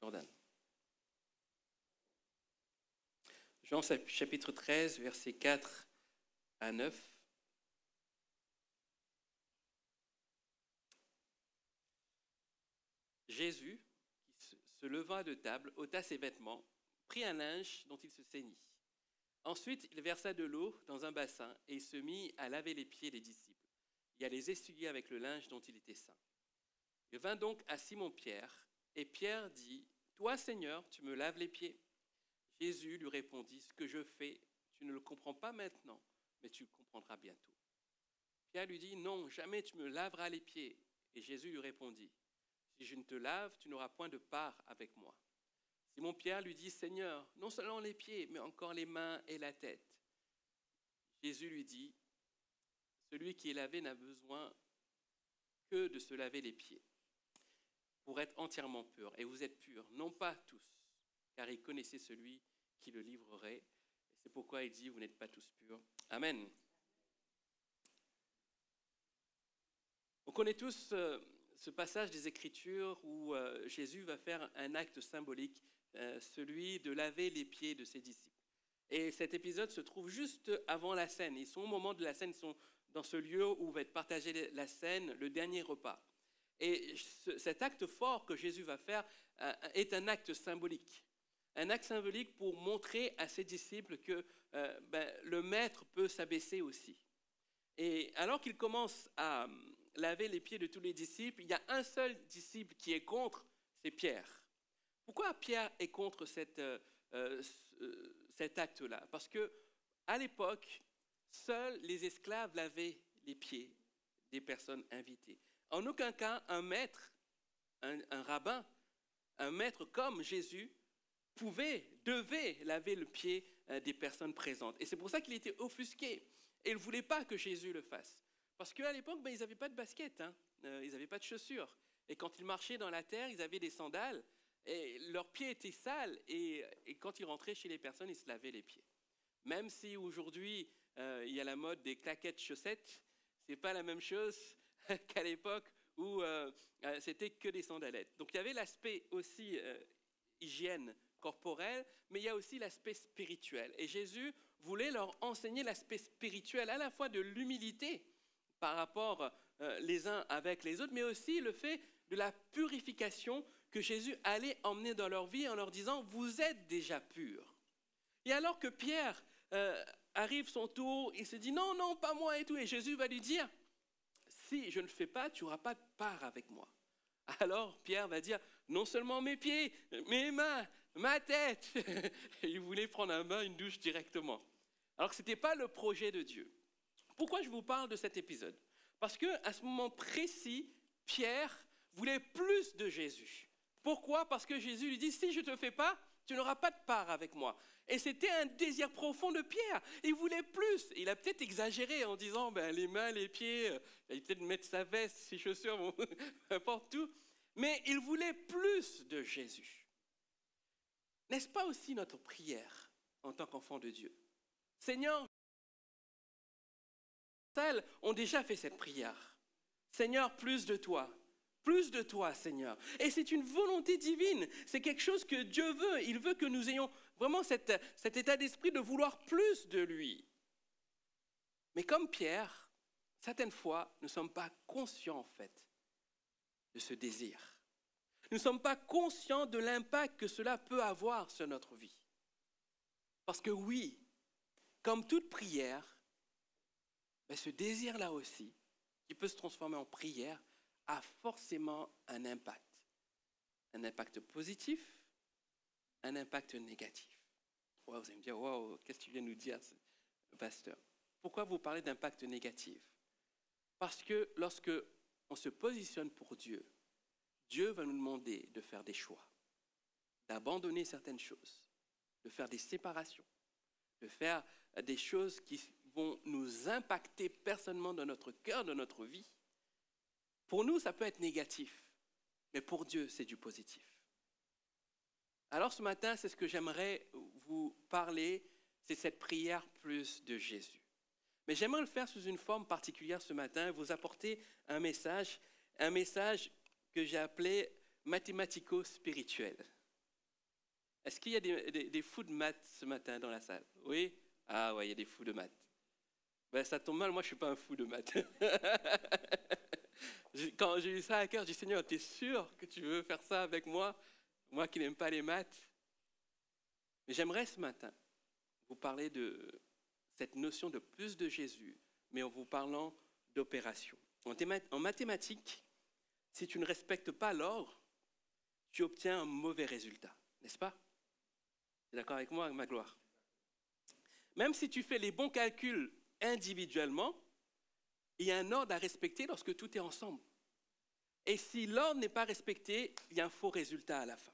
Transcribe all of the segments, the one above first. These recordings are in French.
Jordan. Jean chapitre 13, versets 4 à 9. Jésus, qui se leva de table, ôta ses vêtements, prit un linge dont il se ceignit. Ensuite, il versa de l'eau dans un bassin et il se mit à laver les pieds des disciples et à les essuyer avec le linge dont il était ceint. Il vint donc à Simon-Pierre et Pierre dit « Toi, Seigneur, tu me laves les pieds ?» Jésus lui répondit « Ce que je fais, tu ne le comprends pas maintenant, mais tu le comprendras bientôt. » Pierre lui dit « Non, jamais tu me laveras les pieds. » Et Jésus lui répondit « Si je ne te lave, tu n'auras point de part avec moi. » Simon-Pierre lui dit « Seigneur, non seulement les pieds, mais encore les mains et la tête. » Jésus lui dit « Celui qui est lavé n'a besoin que de se laver les pieds pour être entièrement pur. Et vous êtes purs, non pas tous, car il connaissait celui qui le livrerait. Et c'est pourquoi il dit, vous n'êtes pas tous purs. Amen. On connaît tous ce passage des Écritures où Jésus va faire un acte symbolique, celui de laver les pieds de ses disciples. Et cet épisode se trouve juste avant la scène. Ils sont au moment de la scène, ils sont dans ce lieu où va être partagée la scène, le dernier repas. Et cet acte fort que Jésus va faire est un acte symbolique. Un acte symbolique pour montrer à ses disciples que le maître peut s'abaisser aussi. Et alors qu'il commence à laver les pieds de tous les disciples, il y a un seul disciple qui est contre, c'est Pierre. Pourquoi Pierre est contre cet acte-là? Parce qu'à l'époque, seuls les esclaves lavaient les pieds des personnes invitées. En aucun cas, un maître, un rabbin, un maître comme Jésus, devait laver le pied des personnes présentes. Et c'est pour ça qu'il était offusqué. Et il ne voulait pas que Jésus le fasse. Parce qu'à l'époque, ils n'avaient pas de basket, ils n'avaient pas de chaussures. Et quand ils marchaient dans la terre, ils avaient des sandales. Et leurs pieds étaient sales. Et quand ils rentraient chez les personnes, ils se lavaient les pieds. Même si aujourd'hui, il y a la mode des claquettes chaussettes, ce n'est pas la même chose qu'à l'époque où c'était que des sandalettes. Donc il y avait l'aspect aussi hygiène corporelle, mais il y a aussi l'aspect spirituel. Et Jésus voulait leur enseigner l'aspect spirituel, à la fois de l'humilité par rapport les uns avec les autres, mais aussi le fait de la purification que Jésus allait emmener dans leur vie en leur disant « vous êtes déjà purs ». Et alors que Pierre arrive son tour, il se dit « non, non, pas moi » et tout, et Jésus va lui dire « si je ne le fais pas, tu n'auras pas de part avec moi. » Alors Pierre va dire « non seulement mes pieds, mes mains, ma tête !» Il voulait prendre un bain, une douche directement. Alors que ce n'était pas le projet de Dieu. Pourquoi je vous parle de cet épisode? Parce qu'à ce moment précis, Pierre voulait plus de Jésus. Pourquoi? Parce que Jésus lui dit « si je ne te le fais pas, tu n'auras pas de part avec moi. » Et c'était un désir profond de Pierre. Il voulait plus. Il a peut-être exagéré en disant les mains, les pieds, il peut-être mettre sa veste, ses chaussures, bon, n'importe où. Mais il voulait plus de Jésus. N'est-ce pas aussi notre prière en tant qu'enfant de Dieu? Seigneur, les ont déjà fait cette prière. Seigneur, plus de toi. Plus de toi, Seigneur. Et c'est une volonté divine. C'est quelque chose que Dieu veut. Il veut que nous ayons vraiment cet état d'esprit de vouloir plus de lui. Mais comme Pierre, certaines fois, nous ne sommes pas conscients, en fait, de ce désir. Nous ne sommes pas conscients de l'impact que cela peut avoir sur notre vie. Parce que oui, comme toute prière, ce désir-là aussi, qui peut se transformer en prière, a forcément un impact. Un impact positif, un impact négatif. Wow, vous allez me dire, wow, qu'est-ce que tu viens de nous dire, pasteur? Pourquoi vous parlez d'impact négatif? Parce que lorsque on se positionne pour Dieu, Dieu va nous demander de faire des choix, d'abandonner certaines choses, de faire des séparations, de faire des choses qui vont nous impacter personnellement dans notre cœur, dans notre vie. Pour nous, ça peut être négatif, mais pour Dieu, c'est du positif. Alors ce matin, c'est ce que j'aimerais vous parler, c'est cette prière plus de Jésus. Mais j'aimerais le faire sous une forme particulière ce matin, vous apporter un message que j'ai appelé mathématico-spirituel. Est-ce qu'il y a des fous de maths ce matin dans la salle? Oui? Ah ouais, il y a des fous de maths. Ben, ça tombe mal, moi je ne suis pas un fou de maths. Quand j'ai eu ça à cœur, j'ai dit Seigneur, tu es sûr que tu veux faire ça avec moi? Moi qui n'aime pas les maths. Mais j'aimerais ce matin vous parler de cette notion de plus de Jésus, mais en vous parlant d'opération. En mathématiques, si tu ne respectes pas l'ordre, tu obtiens un mauvais résultat, n'est-ce pas? Tu es d'accord avec moi, ma gloire? Même si tu fais les bons calculs individuellement, il y a un ordre à respecter lorsque tout est ensemble. Et si l'ordre n'est pas respecté, il y a un faux résultat à la fin.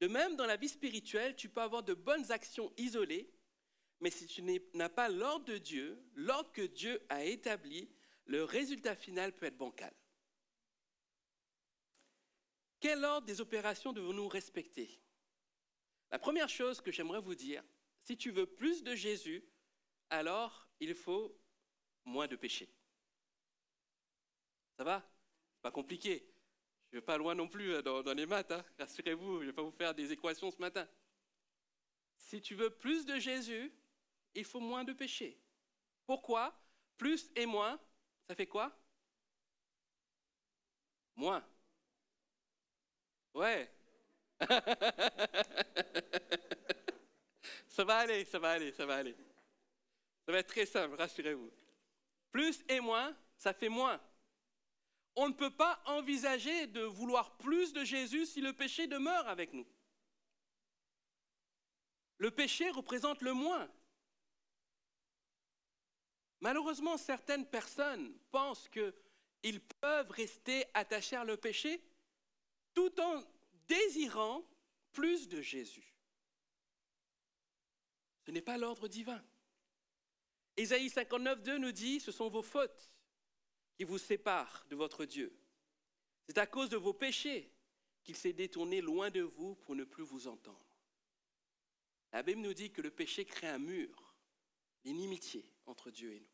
De même, dans la vie spirituelle, tu peux avoir de bonnes actions isolées, mais si tu n'as pas l'ordre de Dieu, l'ordre que Dieu a établi, le résultat final peut être bancal. Quel ordre des opérations devons-nous respecter? La première chose que j'aimerais vous dire, si tu veux plus de Jésus, alors il faut moins de péché. Ça va? Pas compliqué. Je ne vais pas loin non plus dans les maths, hein. Rassurez-vous, je ne vais pas vous faire des équations ce matin. Si tu veux plus de Jésus, il faut moins de péché. Pourquoi? Plus et moins, ça fait quoi? Moins. Ouais. Ça va aller, ça va aller, ça va aller. Ça va être très simple, rassurez-vous. Plus et moins, ça fait moins. On ne peut pas envisager de vouloir plus de Jésus si le péché demeure avec nous. Le péché représente le moins. Malheureusement, certaines personnes pensent qu'ils peuvent rester attachés à le péché tout en désirant plus de Jésus. Ce n'est pas l'ordre divin. Ésaïe 59, 2 nous dit « Ce sont vos fautes qui vous séparent de votre Dieu. C'est à cause de vos péchés qu'il s'est détourné loin de vous pour ne plus vous entendre. » La Bible nous dit que le péché crée un mur, l'inimitié entre Dieu et nous.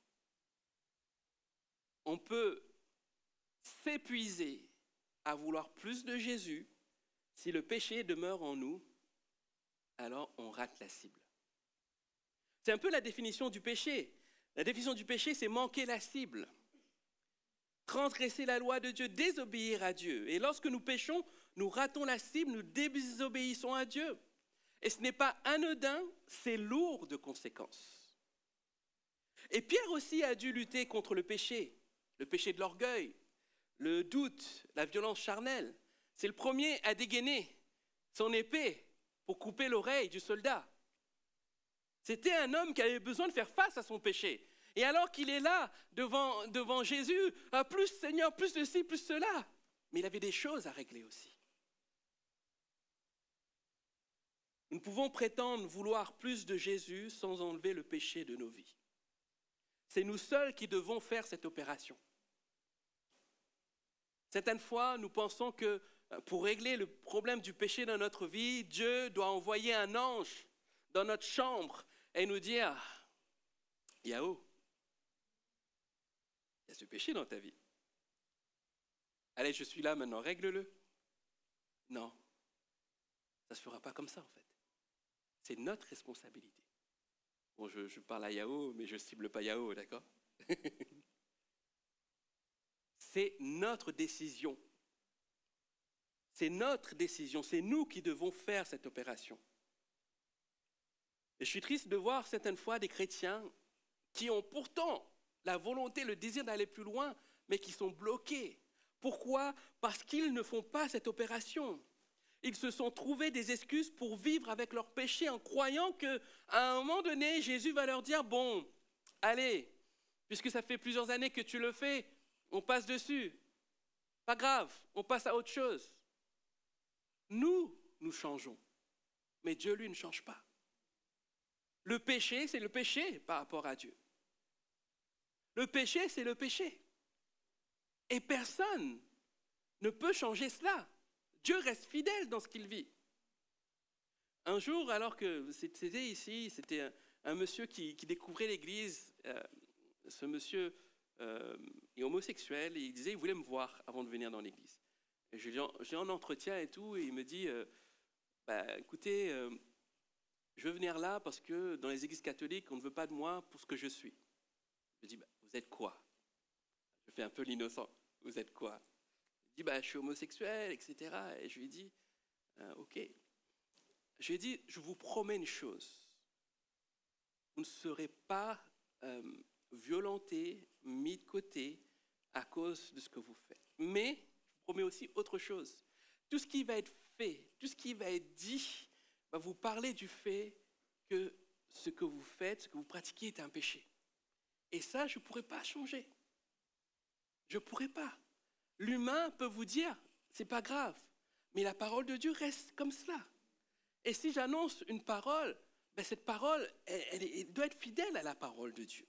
On peut s'épuiser à vouloir plus de Jésus. Si le péché demeure en nous, alors on rate la cible. C'est un peu la définition du péché. La définition du péché, c'est manquer la cible. Transgresser la loi de Dieu, désobéir à Dieu. Et lorsque nous péchons, nous ratons la cible, nous désobéissons à Dieu. Et ce n'est pas anodin, c'est lourd de conséquences. Et Pierre aussi a dû lutter contre le péché de l'orgueil, le doute, la violence charnelle. C'est le premier à dégainer son épée pour couper l'oreille du soldat. C'était un homme qui avait besoin de faire face à son péché. Et alors qu'il est là, devant Jésus, plus Seigneur, plus ceci, plus cela. Mais il avait des choses à régler aussi. Nous pouvons prétendre vouloir plus de Jésus sans enlever le péché de nos vies. C'est nous seuls qui devons faire cette opération. Certaines fois, nous pensons que pour régler le problème du péché dans notre vie, Dieu doit envoyer un ange dans notre chambre et nous dire « Yahoo, il y a ce péché dans ta vie. Allez, je suis là maintenant, règle-le. » Non, ça ne se fera pas comme ça en fait. C'est notre responsabilité. Bon, je parle à Yahoo, mais je ne cible pas Yahoo, d'accord? C'est notre décision. C'est notre décision. C'est nous qui devons faire cette opération. Et je suis triste de voir certaines fois des chrétiens qui ont pourtant la volonté, le désir d'aller plus loin, mais qui sont bloqués. Pourquoi? Parce qu'ils ne font pas cette opération. Ils se sont trouvés des excuses pour vivre avec leur péché en croyant qu'à un moment donné, Jésus va leur dire « Bon, allez, puisque ça fait plusieurs années que tu le fais, on passe dessus. Pas grave, on passe à autre chose. » Nous changeons, mais Dieu, lui, ne change pas. Le péché, c'est le péché par rapport à Dieu. Le péché, c'est le péché. Et personne ne peut changer cela. Dieu reste fidèle dans ce qu'il vit. Un jour, alors que c'était ici, c'était un monsieur qui découvrait l'église. ce monsieur est homosexuel et il disait qu'il voulait me voir avant de venir dans l'église. Et j'ai un entretien et tout, et il me dit, écoutez, je veux venir là parce que dans les églises catholiques, on ne veut pas de moi pour ce que je suis. Je dis, vous êtes quoi? Je fais un peu l'innocent. Vous êtes quoi? Il dit, je suis homosexuel, etc. Et je lui ai dit, ok. Je lui ai dit, je vous promets une chose. Vous ne serez pas violenté, mis de côté à cause de ce que vous faites. Mais je vous promets aussi autre chose. Tout ce qui va être fait, tout ce qui va être dit, va vous parler du fait que ce que vous faites, ce que vous pratiquez est un péché. Et ça, je ne pourrais pas changer. Je ne pourrais pas. L'humain peut vous dire, c'est pas grave, mais la parole de Dieu reste comme cela. Et si j'annonce une parole, cette parole, elle doit être fidèle à la parole de Dieu.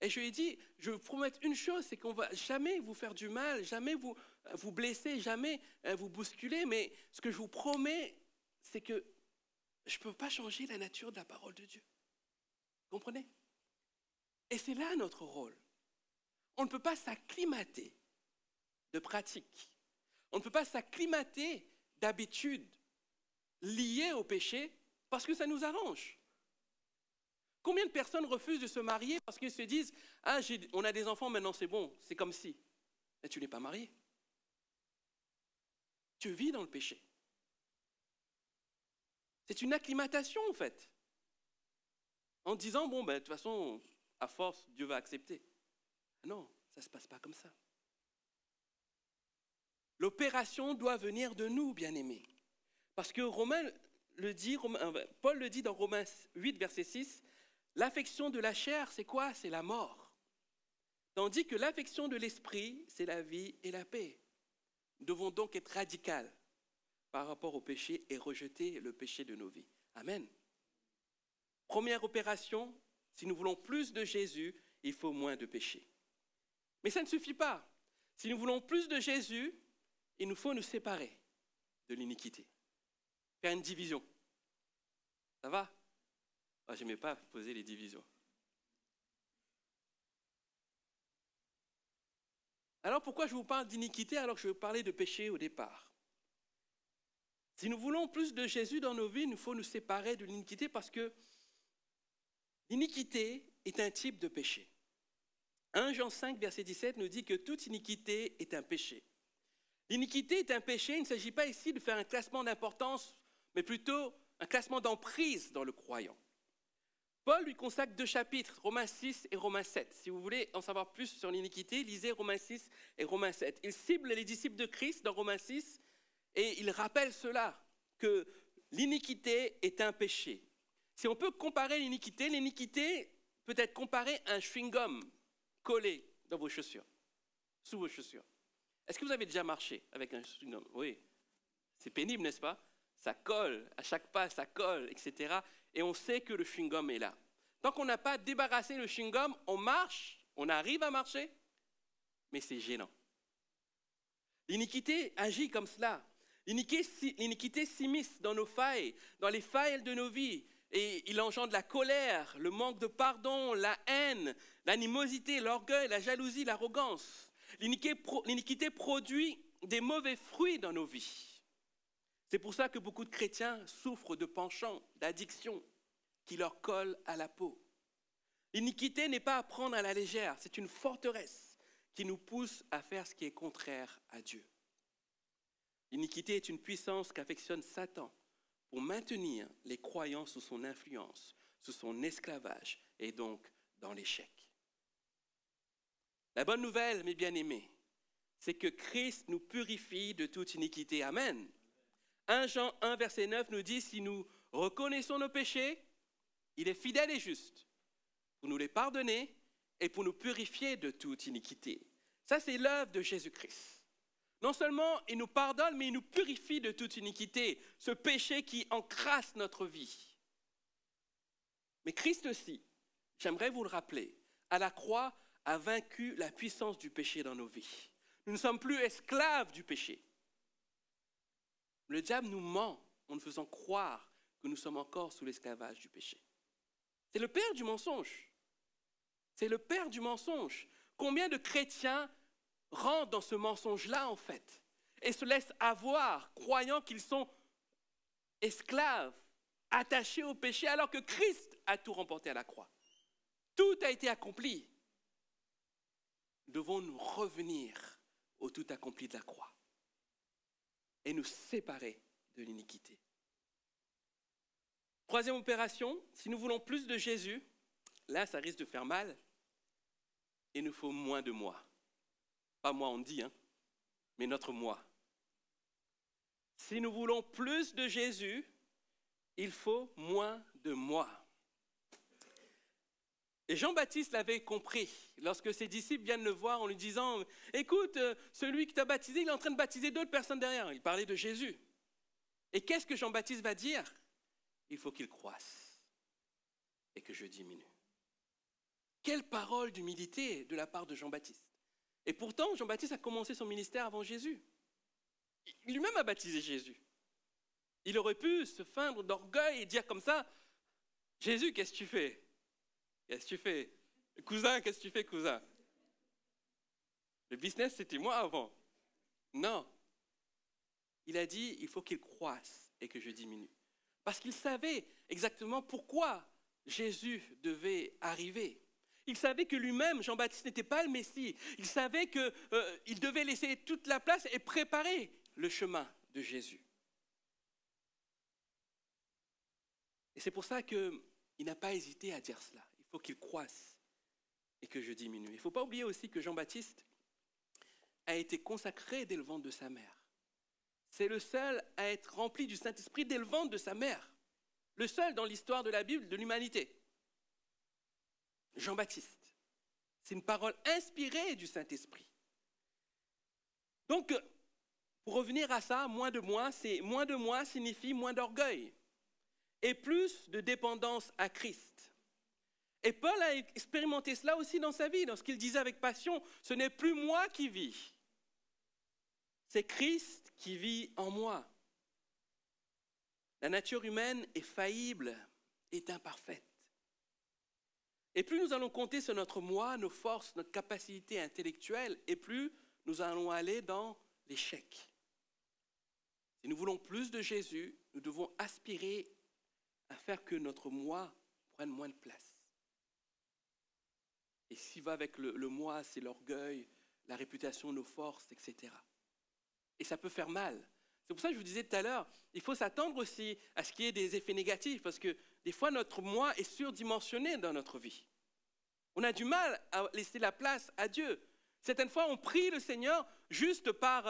Et je lui ai dit, je vous promets une chose, c'est qu'on ne va jamais vous faire du mal, jamais vous blesser, jamais vous bousculer, mais ce que je vous promets, c'est que je ne peux pas changer la nature de la parole de Dieu. Vous comprenez? Et c'est là notre rôle. On ne peut pas s'acclimater de pratiques. On ne peut pas s'acclimater d'habitudes liées au péché parce que ça nous arrange. Combien de personnes refusent de se marier parce qu'ils se disent « Ah, on a des enfants, maintenant c'est bon, c'est comme si. » Mais tu n'es pas marié. Tu vis dans le péché. C'est une acclimatation en fait. En disant « Bon, de toute façon, à force, Dieu va accepter. » Non, ça ne se passe pas comme ça. L'opération doit venir de nous, bien-aimés. Parce que Paul le dit dans Romains 8, verset 6, l'affection de la chair, c'est quoi? C'est la mort. Tandis que l'affection de l'esprit, c'est la vie et la paix. Nous devons donc être radicaux par rapport au péché et rejeter le péché de nos vies. Amen. Première opération, si nous voulons plus de Jésus, il faut moins de péché. Mais ça ne suffit pas. Si nous voulons plus de Jésus, il nous faut nous séparer de l'iniquité. Faire une division. Ça va? Je n'aimais pas poser les divisions. Alors pourquoi je vous parle d'iniquité alors que je veux parler de péché au départ? Si nous voulons plus de Jésus dans nos vies, il nous faut nous séparer de l'iniquité parce que l'iniquité est un type de péché. 1 Jean 5, verset 17 nous dit que toute iniquité est un péché. L'iniquité est un péché, il ne s'agit pas ici de faire un classement d'importance, mais plutôt un classement d'emprise dans le croyant. Paul lui consacre 2 chapitres, Romains 6 et Romains 7. Si vous voulez en savoir plus sur l'iniquité, lisez Romains 6 et Romains 7. Il cible les disciples de Christ dans Romains 6 et il rappelle cela, que l'iniquité est un péché. Si on peut comparer l'iniquité peut être comparée à un chewing-gum collé dans vos chaussures, sous vos chaussures. Est-ce que vous avez déjà marché avec un chewing-gum? Oui. C'est pénible, n'est-ce pas? Ça colle, à chaque pas, ça colle, etc. Et on sait que le chewing-gum est là. Tant qu'on n'a pas débarrassé le chewing-gum, on marche, on arrive à marcher, mais c'est gênant. L'iniquité agit comme cela. L'iniquité s'immisce dans nos failles, dans les failles de nos vies. Et il engendre la colère, le manque de pardon, la haine, l'animosité, l'orgueil, la jalousie, l'arrogance. L'iniquité produit des mauvais fruits dans nos vies. C'est pour ça que beaucoup de chrétiens souffrent de penchants, d'addictions qui leur collent à la peau. L'iniquité n'est pas à prendre à la légère, c'est une forteresse qui nous pousse à faire ce qui est contraire à Dieu. L'iniquité est une puissance qu'affectionne Satan pour maintenir les croyants sous son influence, sous son esclavage et donc dans l'échec. La bonne nouvelle, mes bien-aimés, c'est que Christ nous purifie de toute iniquité. Amen. 1 Jean 1, verset 9 nous dit, si nous reconnaissons nos péchés, il est fidèle et juste pour nous les pardonner et pour nous purifier de toute iniquité. Ça, c'est l'œuvre de Jésus-Christ. Non seulement il nous pardonne, mais il nous purifie de toute iniquité, ce péché qui encrasse notre vie. Mais Christ aussi, j'aimerais vous le rappeler, à la croix a vaincu la puissance du péché dans nos vies. Nous ne sommes plus esclaves du péché. Le diable nous ment en nous faisant croire que nous sommes encore sous l'esclavage du péché. C'est le père du mensonge. C'est le père du mensonge. Combien de chrétiens rentrent dans ce mensonge-là, en fait, et se laissent avoir, croyant qu'ils sont esclaves, attachés au péché, alors que Christ a tout remporté à la croix. Tout a été accompli. Devons-nous revenir au tout accompli de la croix et nous séparer de l'iniquité. Troisième opération, si nous voulons plus de Jésus, là ça risque de faire mal, il nous faut moins de moi. Pas moi on dit, mais notre moi. Si nous voulons plus de Jésus, il faut moins de moi. Et Jean-Baptiste l'avait compris lorsque ses disciples viennent le voir en lui disant « Écoute, celui qui t'a baptisé, il est en train de baptiser d'autres personnes derrière. » Il parlait de Jésus. Et qu'est-ce que Jean-Baptiste va dire? Il faut qu'il croisse et que je diminue. Quelle parole d'humilité de la part de Jean-Baptiste. Et pourtant, Jean-Baptiste a commencé son ministère avant Jésus. Il lui-même a baptisé Jésus. Il aurait pu se feindre d'orgueil et dire comme ça « Jésus, qu'est-ce que tu fais ? Qu'est-ce que tu fais? Cousin, qu'est-ce que tu fais, cousin? Le business, c'était moi avant. » Non. Il a dit, il faut qu'il croisse et que je diminue. Parce qu'il savait exactement pourquoi Jésus devait arriver. Il savait que lui-même, Jean-Baptiste, n'était pas le Messie. Il savait qu'il devait laisser toute la place et préparer le chemin de Jésus. Et c'est pour ça qu'il n'a pas hésité à dire cela. Il faut qu'il croisse et que je diminue. Il ne faut pas oublier aussi que Jean-Baptiste a été consacré dès le ventre de sa mère. C'est le seul à être rempli du Saint-Esprit dès le ventre de sa mère. Le seul dans l'histoire de la Bible, de l'humanité. Jean-Baptiste. C'est une parole inspirée du Saint-Esprit. Donc, pour revenir à ça, moins de moi signifie moins d'orgueil et plus de dépendance à Christ. Et Paul a expérimenté cela aussi dans sa vie, lorsqu'il disait avec passion, ce n'est plus moi qui vis, c'est Christ qui vit en moi. La nature humaine est faillible, est imparfaite. Et plus nous allons compter sur notre moi, nos forces, notre capacité intellectuelle, et plus nous allons aller dans l'échec. Si nous voulons plus de Jésus, nous devons aspirer à faire que notre moi prenne moins de place. Et ce qui va avec le moi, c'est l'orgueil, la réputation, nos forces, etc. Et ça peut faire mal. C'est pour ça que je vous disais tout à l'heure, il faut s'attendre aussi à ce qu'il y ait des effets négatifs, parce que des fois, notre moi est surdimensionné dans notre vie. On a du mal à laisser la place à Dieu. Certaines fois, on prie le Seigneur juste par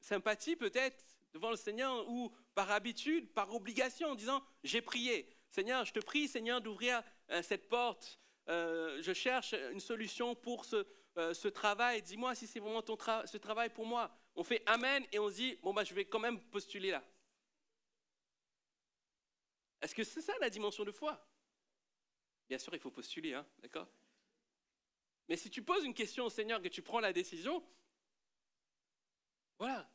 sympathie peut-être devant le Seigneur, ou par habitude, par obligation, en disant « j'ai prié ». Seigneur, je te prie, Seigneur, d'ouvrir cette porte. Je cherche une solution pour ce travail. Dis-moi si c'est vraiment ce travail pour moi. On fait Amen et on se dit, bon, je vais quand même postuler là. Est-ce que c'est ça la dimension de foi? Bien sûr, il faut postuler, d'accord? Mais si tu poses une question au Seigneur, que tu prends la décision, voilà,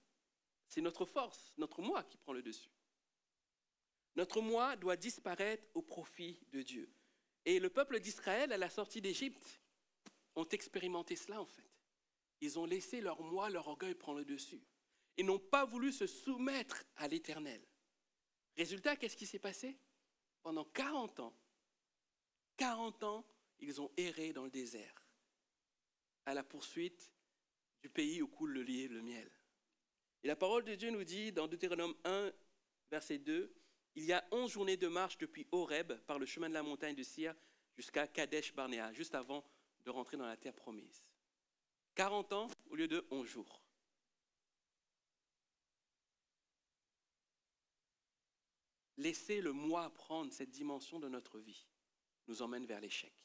c'est notre force, notre moi qui prend le dessus. Notre moi doit disparaître au profit de Dieu. Et le peuple d'Israël, à la sortie d'Égypte, ont expérimenté cela en fait. Ils ont laissé leur moi, leur orgueil prendre le dessus. Ils n'ont pas voulu se soumettre à l'Éternel. Résultat, qu'est-ce qui s'est passé? Pendant 40 ans, ils ont erré dans le désert, à la poursuite du pays où coule le lait et le miel. Et la parole de Dieu nous dit, dans Deutéronome 1, verset 2, « Il y a 11 journées de marche depuis Horeb, par le chemin de la montagne de Sir, jusqu'à Kadesh-Barnéa, juste avant de rentrer dans la terre promise. » 40 ans au lieu de 11 jours. Laisser le moi prendre cette dimension de notre vie nous emmène vers l'échec et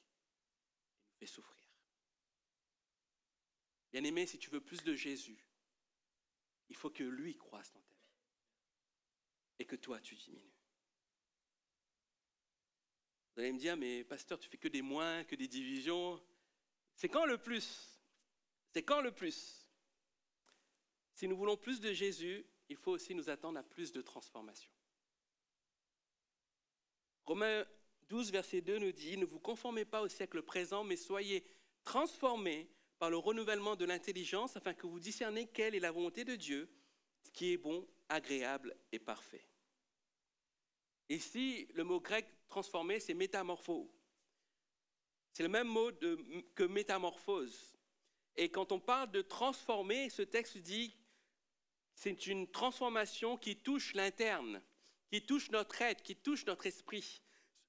nous fait souffrir. Bien-aimé, si tu veux plus de Jésus, il faut que lui croisse dans ta vie et que toi tu diminues. Vous allez me dire, mais pasteur, tu fais que des moins, que des divisions. C'est quand le plus? C'est quand le plus? Si nous voulons plus de Jésus, il faut aussi nous attendre à plus de transformation. Romains 12, verset 2 nous dit « Ne vous conformez pas au siècle présent, mais soyez transformés par le renouvellement de l'intelligence, afin que vous discerniez quelle est la volonté de Dieu, ce qui est bon, agréable et parfait. » Ici, le mot grec « transformer », c'est « métamorpho ». C'est le même mot que « métamorphose ». Et quand on parle de transformer, ce texte dit c'est une transformation qui touche l'interne, qui touche notre être, qui touche notre esprit.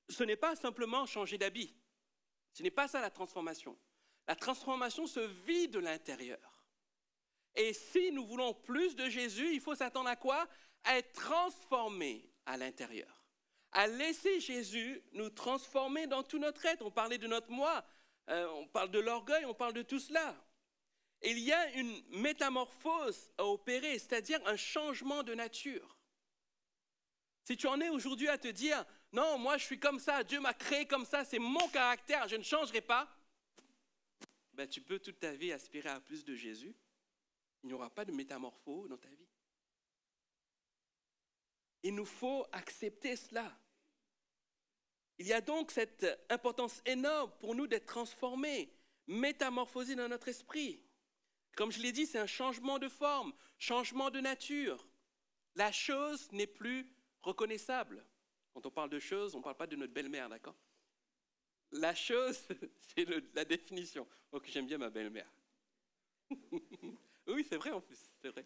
Ce n'est pas simplement changer d'habit. Ce n'est pas ça la transformation. La transformation se vit de l'intérieur. Et si nous voulons plus de Jésus, il faut s'attendre à quoi? À être transformé à l'intérieur. À laisser Jésus nous transformer dans tout notre être. On parlait de notre moi, on parle de l'orgueil, on parle de tout cela. Et il y a une métamorphose à opérer, c'est-à-dire un changement de nature. Si tu en es aujourd'hui à te dire « Non, moi je suis comme ça, Dieu m'a créé comme ça, c'est mon caractère, je ne changerai pas », ben, tu peux toute ta vie aspirer à plus de Jésus. Il n'y aura pas de métamorphose dans ta vie. Il nous faut accepter cela. Il y a donc cette importance énorme pour nous d'être transformés, métamorphosés dans notre esprit. Comme je l'ai dit, c'est un changement de forme, changement de nature. La chose n'est plus reconnaissable. Quand on parle de choses, on ne parle pas de notre belle-mère, d'accord? La chose, c'est la définition. Ok, j'aime bien ma belle-mère. Oui, c'est vrai en plus, c'est vrai.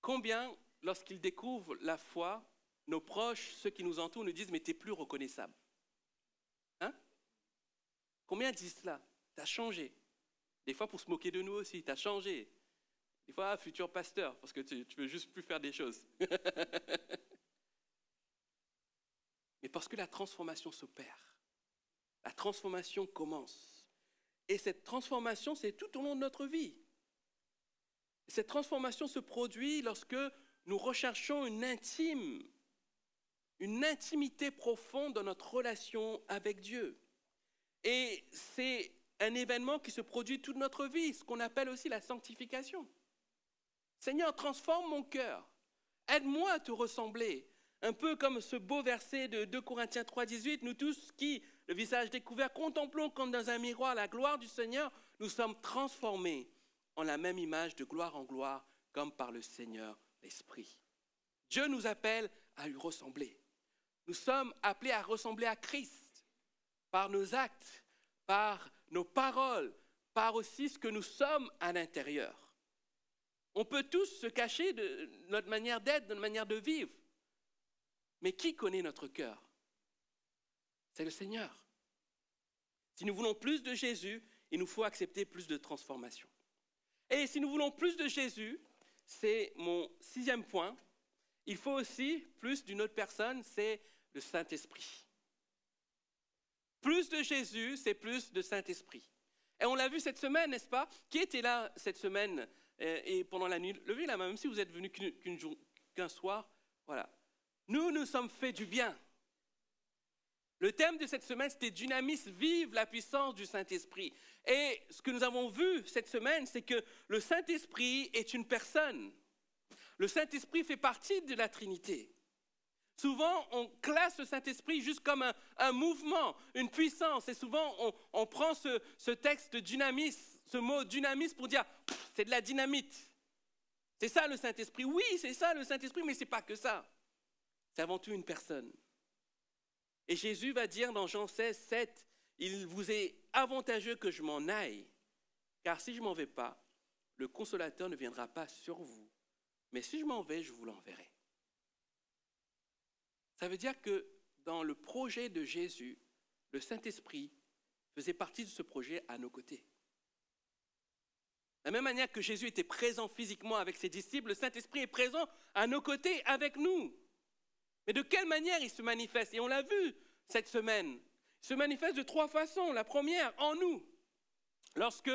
Combien, lorsqu'ils découvrent la foi, nos proches, ceux qui nous entourent, nous disent « mais tu n'es plus reconnaissable ». Hein? Combien disent cela? Tu as changé. Des fois pour se moquer de nous aussi, tu as changé. Des fois, futur pasteur, parce que tu ne veux juste plus faire des choses. Mais parce que la transformation s'opère. La transformation commence. Et cette transformation, c'est tout au long de notre vie. Cette transformation se produit lorsque nous recherchons une intimité profonde dans notre relation avec Dieu. Et c'est un événement qui se produit toute notre vie, ce qu'on appelle aussi la sanctification. Seigneur, transforme mon cœur. Aide-moi à te ressembler. Un peu comme ce beau verset de 2 Corinthiens 3,18, nous tous qui, le visage découvert, contemplons comme dans un miroir la gloire du Seigneur, nous sommes transformés en la même image de gloire en gloire, comme par le Seigneur l'Esprit. Dieu nous appelle à lui ressembler. Nous sommes appelés à ressembler à Christ par nos actes, par nos paroles, par aussi ce que nous sommes à l'intérieur. On peut tous se cacher de notre manière d'être, de notre manière de vivre. Mais qui connaît notre cœur? C'est le Seigneur. Si nous voulons plus de Jésus, il nous faut accepter plus de transformation. Et si nous voulons plus de Jésus, c'est mon 6e point, il faut aussi plus d'une autre personne, c'est le Saint-Esprit. Plus de Jésus, c'est plus de Saint-Esprit. Et on l'a vu cette semaine, n'est-ce pas? Qui était là cette semaine et pendant la nuit? Levez la main, même si vous êtes venu qu'un soir. Voilà. Nous sommes fait du bien. Le thème de cette semaine, c'était « Dynamis, vive la puissance du Saint-Esprit ». Et ce que nous avons vu cette semaine, c'est que le Saint-Esprit est une personne. Le Saint-Esprit fait partie de la Trinité. Souvent, on classe le Saint-Esprit juste comme un mouvement, une puissance. Et souvent, on prend ce texte de dynamis, ce mot dynamis pour dire « c'est de la dynamite ». C'est ça le Saint-Esprit. Oui, c'est ça le Saint-Esprit, mais ce n'est pas que ça. C'est avant tout une personne. Et Jésus va dire dans Jean 16, 7, « Il vous est avantageux que je m'en aille, car si je ne m'en vais pas, le Consolateur ne viendra pas sur vous. Mais si je m'en vais, je vous l'enverrai. » Ça veut dire que dans le projet de Jésus, le Saint-Esprit faisait partie de ce projet à nos côtés. De la même manière que Jésus était présent physiquement avec ses disciples, le Saint-Esprit est présent à nos côtés avec nous. Mais de quelle manière il se manifeste? Et on l'a vu cette semaine. Il se manifeste de 3 façons. La première, en nous. Lorsque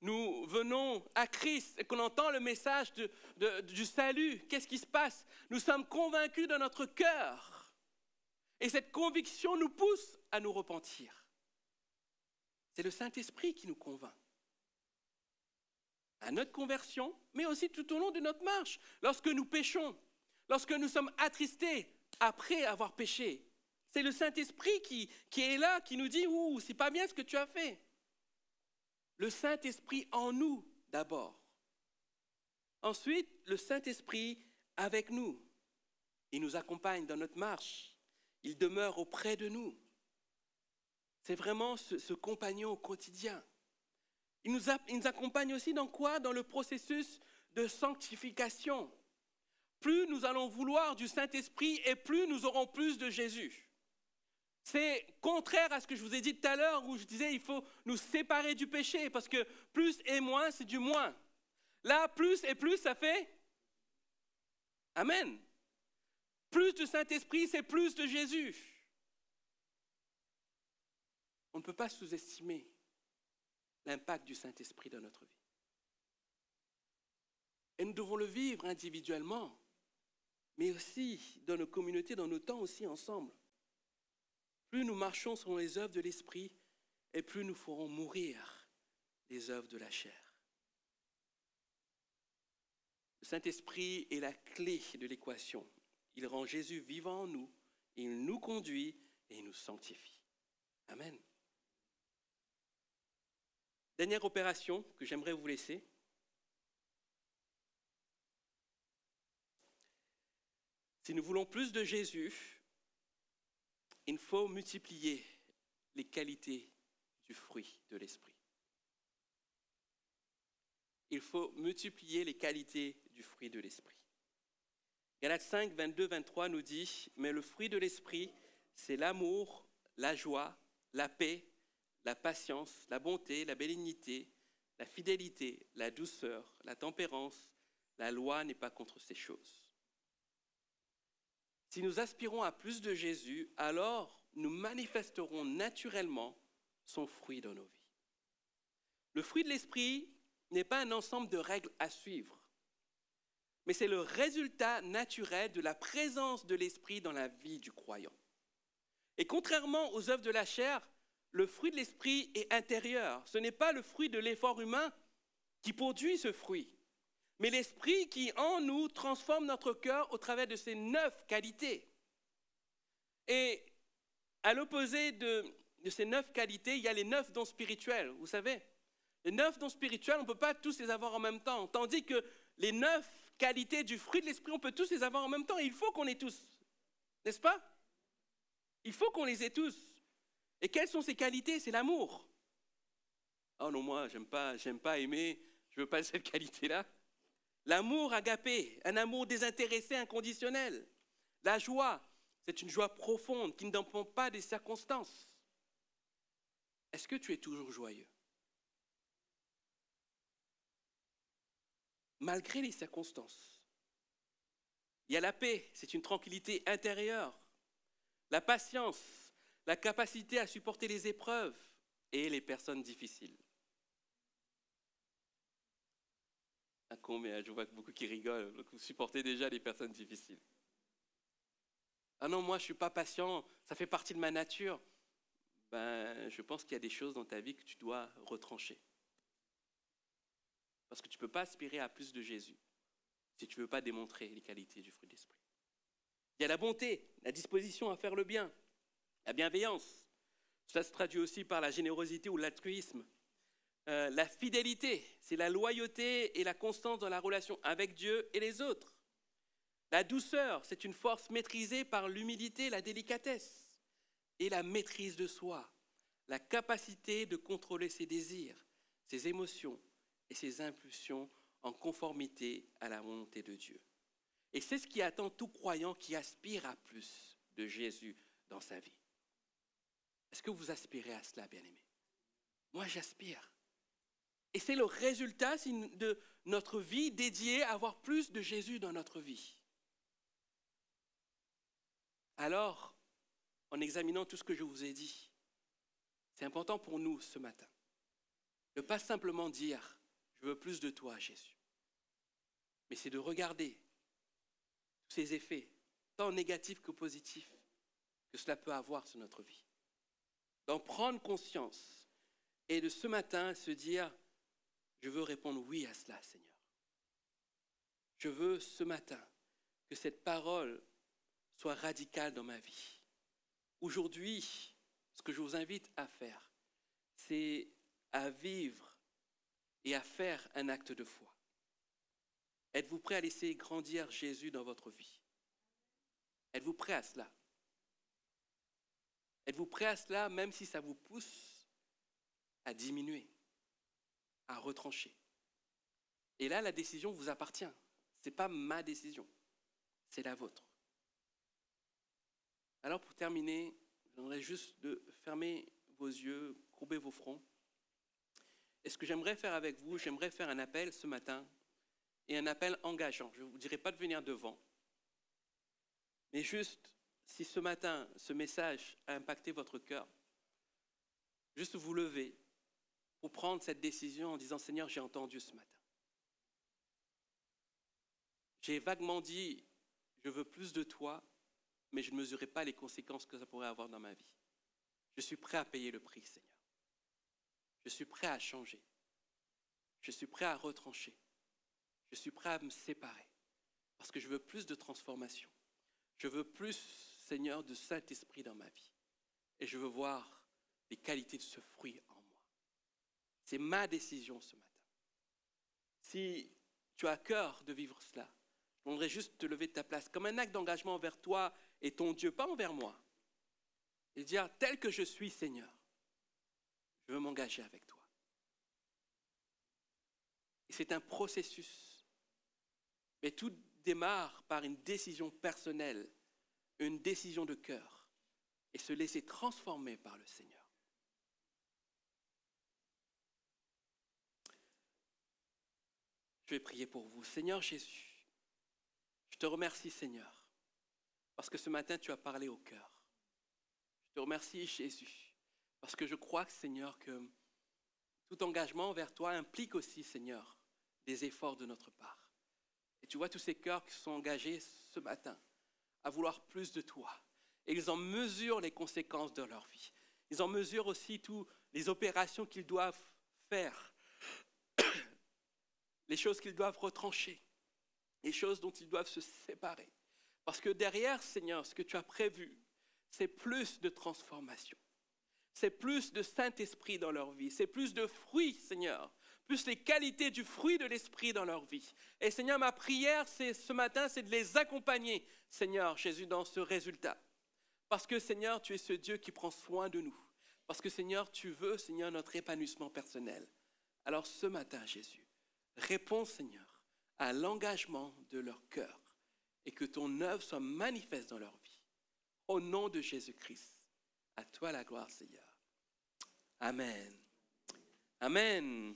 nous venons à Christ et qu'on entend le message du salut, qu'est-ce qui se passe? Nous sommes convaincus dans notre cœur. Et cette conviction nous pousse à nous repentir. C'est le Saint-Esprit qui nous convainc. À notre conversion, mais aussi tout au long de notre marche. Lorsque nous péchons, lorsque nous sommes attristés après avoir péché. C'est le Saint-Esprit qui est là, qui nous dit « Ouh, c'est pas bien ce que tu as fait ». Le Saint-Esprit en nous d'abord. Ensuite, le Saint-Esprit avec nous. Il nous accompagne dans notre marche. Il demeure auprès de nous. C'est vraiment ce compagnon au quotidien. Il nous accompagne aussi dans quoi? Dans le processus de sanctification. Plus nous allons vouloir du Saint-Esprit et plus nous aurons plus de Jésus. C'est contraire à ce que je vous ai dit tout à l'heure où je disais il faut nous séparer du péché parce que plus et moins, c'est du moins. Là, plus et plus, ça fait Amen. Plus de Saint-Esprit, c'est plus de Jésus. On ne peut pas sous-estimer l'impact du Saint-Esprit dans notre vie. Et nous devons le vivre individuellement, mais aussi dans nos communautés, dans nos temps aussi ensemble. Plus nous marchons selon les œuvres de l'Esprit, et plus nous ferons mourir les œuvres de la chair. Le Saint-Esprit est la clé de l'équation. Il rend Jésus vivant en nous, il nous conduit et il nous sanctifie. Amen. Dernière opération que j'aimerais vous laisser. Si nous voulons plus de Jésus, il faut multiplier les qualités du fruit de l'Esprit. Il faut multiplier les qualités du fruit de l'Esprit. Galates 5, 22, 23 nous dit « Mais le fruit de l'Esprit, c'est l'amour, la joie, la paix, la patience, la bonté, la bénignité, la fidélité, la douceur, la tempérance. La loi n'est pas contre ces choses. » Si nous aspirons à plus de Jésus, alors nous manifesterons naturellement son fruit dans nos vies. Le fruit de l'Esprit n'est pas un ensemble de règles à suivre, mais c'est le résultat naturel de la présence de l'Esprit dans la vie du croyant. Et contrairement aux œuvres de la chair, le fruit de l'Esprit est intérieur. Ce n'est pas le fruit de l'effort humain qui produit ce fruit, mais l'Esprit qui, en nous, transforme notre cœur au travers de ses 9 qualités. Et à l'opposé de ces 9 qualités, il y a les 9 dons spirituels, vous savez. Les 9 dons spirituels, on ne peut pas tous les avoir en même temps, tandis que les 9 qualités du fruit de l'Esprit, on peut tous les avoir en même temps. Et il faut qu'on ait tous, n'est-ce pas? Il faut qu'on les ait tous. Et quelles sont ces qualités? C'est l'amour. Oh non, moi, j'aime pas aimer, je ne veux pas cette qualité-là. L'amour agapé, un amour désintéressé, inconditionnel. La joie, c'est une joie profonde qui ne dépend pas des circonstances. Est-ce que tu es toujours joyeux? Malgré les circonstances. Il y a la paix, c'est une tranquillité intérieure. La patience, la capacité à supporter les épreuves et les personnes difficiles. À combien? Je vois beaucoup qui rigolent, donc vous supportez déjà les personnes difficiles. Ah non, moi je ne suis pas patient, ça fait partie de ma nature. Je pense qu'il y a des choses dans ta vie que tu dois retrancher. Parce que tu ne peux pas aspirer à plus de Jésus si tu ne veux pas démontrer les qualités du fruit de l'Esprit. Il y a la bonté, la disposition à faire le bien, la bienveillance. Cela se traduit aussi par la générosité ou l'altruisme. La fidélité, c'est la loyauté et la constance dans la relation avec Dieu et les autres. La douceur, c'est une force maîtrisée par l'humilité, la délicatesse. Et la maîtrise de soi, la capacité de contrôler ses désirs, ses émotions et ses impulsions en conformité à la volonté de Dieu. Et c'est ce qui attend tout croyant qui aspire à plus de Jésus dans sa vie. Est-ce que vous aspirez à cela, bien-aimés? Moi, j'aspire. Et c'est le résultat de notre vie dédiée à avoir plus de Jésus dans notre vie. Alors, en examinant tout ce que je vous ai dit, c'est important pour nous ce matin de ne pas simplement dire « je veux plus de toi, Jésus », mais c'est de regarder tous ces effets, tant négatifs que positifs, que cela peut avoir sur notre vie. D'en prendre conscience et de ce matin se dire « je veux répondre oui à cela, Seigneur ». Je veux ce matin que cette parole soit radical dans ma vie. Aujourd'hui, ce que je vous invite à faire, c'est à vivre et à faire un acte de foi. Êtes-vous prêt à laisser grandir Jésus dans votre vie? Êtes-vous prêt à cela? Êtes-vous prêt à cela même si ça vous pousse à diminuer, à retrancher? Et là, la décision vous appartient. Ce n'est pas ma décision, c'est la vôtre. Alors pour terminer, j'aimerais juste de fermer vos yeux, courber vos fronts. Et ce que j'aimerais faire avec vous, j'aimerais faire un appel ce matin, et un appel engageant. Je ne vous dirai pas de venir devant, mais juste, si ce matin, ce message a impacté votre cœur, juste vous lever pour prendre cette décision en disant « Seigneur, j'ai entendu ce matin. J'ai vaguement dit « Je veux plus de toi », mais je ne mesurais pas les conséquences que ça pourrait avoir dans ma vie. Je suis prêt à payer le prix, Seigneur. Je suis prêt à changer. Je suis prêt à retrancher. Je suis prêt à me séparer parce que je veux plus de transformation. Je veux plus, Seigneur, de Saint-Esprit dans ma vie. Et je veux voir les qualités de ce fruit en moi. C'est ma décision ce matin. Si tu as à cœur de vivre cela, je demanderais juste de te lever de ta place comme un acte d'engagement envers toi et ton Dieu, pas envers moi. Et dire, tel que je suis, Seigneur, je veux m'engager avec toi. Et c'est un processus. Mais tout démarre par une décision personnelle, une décision de cœur, et se laisser transformer par le Seigneur. Je vais prier pour vous. Seigneur Jésus, je te remercie, Seigneur, parce que ce matin, tu as parlé au cœur. Je te remercie, Jésus, parce que je crois, Seigneur, que tout engagement envers toi implique aussi, Seigneur, des efforts de notre part. Et tu vois tous ces cœurs qui sont engagés ce matin à vouloir plus de toi. Et ils en mesurent les conséquences de leur vie. Ils en mesurent aussi toutes les opérations qu'ils doivent faire, les choses qu'ils doivent retrancher, les choses dont ils doivent se séparer. Parce que derrière, Seigneur, ce que tu as prévu, c'est plus de transformation. C'est plus de Saint-Esprit dans leur vie. C'est plus de fruits, Seigneur. Plus les qualités du fruit de l'Esprit dans leur vie. Et Seigneur, ma prière ce matin, c'est de les accompagner, Seigneur Jésus, dans ce résultat. Parce que Seigneur, tu es ce Dieu qui prend soin de nous. Parce que Seigneur, tu veux, Seigneur, notre épanouissement personnel. Alors ce matin, Jésus, réponds, Seigneur, à l'engagement de leur cœur et que ton œuvre soit manifeste dans leur vie. Au nom de Jésus-Christ, à toi la gloire, Seigneur. Amen. Amen.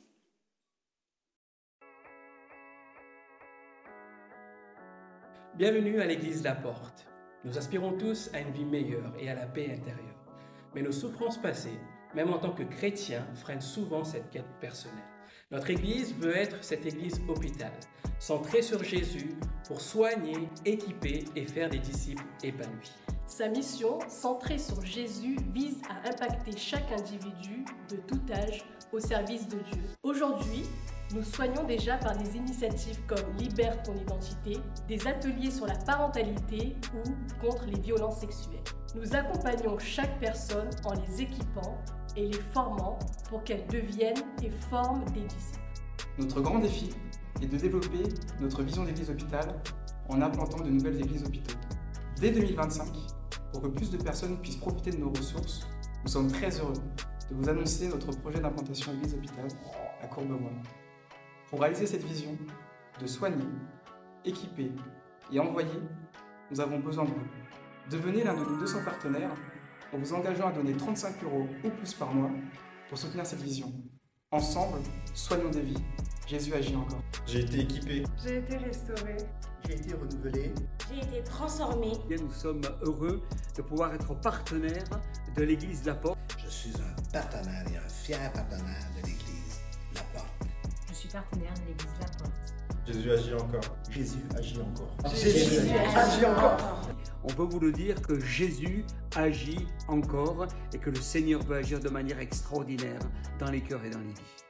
Bienvenue à l'église La Porte. Nous aspirons tous à une vie meilleure et à la paix intérieure. Mais nos souffrances passées, même en tant que chrétiens, freinent souvent cette quête personnelle. Notre église veut être cette église hôpital, centrée sur Jésus pour soigner, équiper et faire des disciples épanouis. Sa mission, centrée sur Jésus, vise à impacter chaque individu de tout âge au service de Dieu. Aujourd'hui, nous soignons déjà par des initiatives comme Libère ton identité, des ateliers sur la parentalité ou contre les violences sexuelles. Nous accompagnons chaque personne en les équipant et les formant pour qu'elles deviennent et forment des disciples. Notre grand défi est de développer notre vision d'église hôpital en implantant de nouvelles églises hôpitaux. Dès 2025, pour que plus de personnes puissent profiter de nos ressources, nous sommes très heureux de vous annoncer notre projet d'implantation église hôpital à Courbevoie. Pour réaliser cette vision de soigner, équiper et envoyer, nous avons besoin de vous. Devenez l'un de nos 200 partenaires en vous engageant à donner 35 € ou plus par mois pour soutenir cette vision. Ensemble, soignons des vies. Jésus agit encore. J'ai été équipé. J'ai été restauré. J'ai été renouvelé. J'ai été transformé. Nous sommes heureux de pouvoir être partenaires de l'église La Porte. Je suis un partenaire et un fier partenaire de l'église La Porte. Je suis partenaire de l'église La Porte. Jésus agit encore. Jésus agit encore. Jésus agit encore. On veut vous le dire que Jésus agit encore et que le Seigneur veut agir de manière extraordinaire dans les cœurs et dans les vies.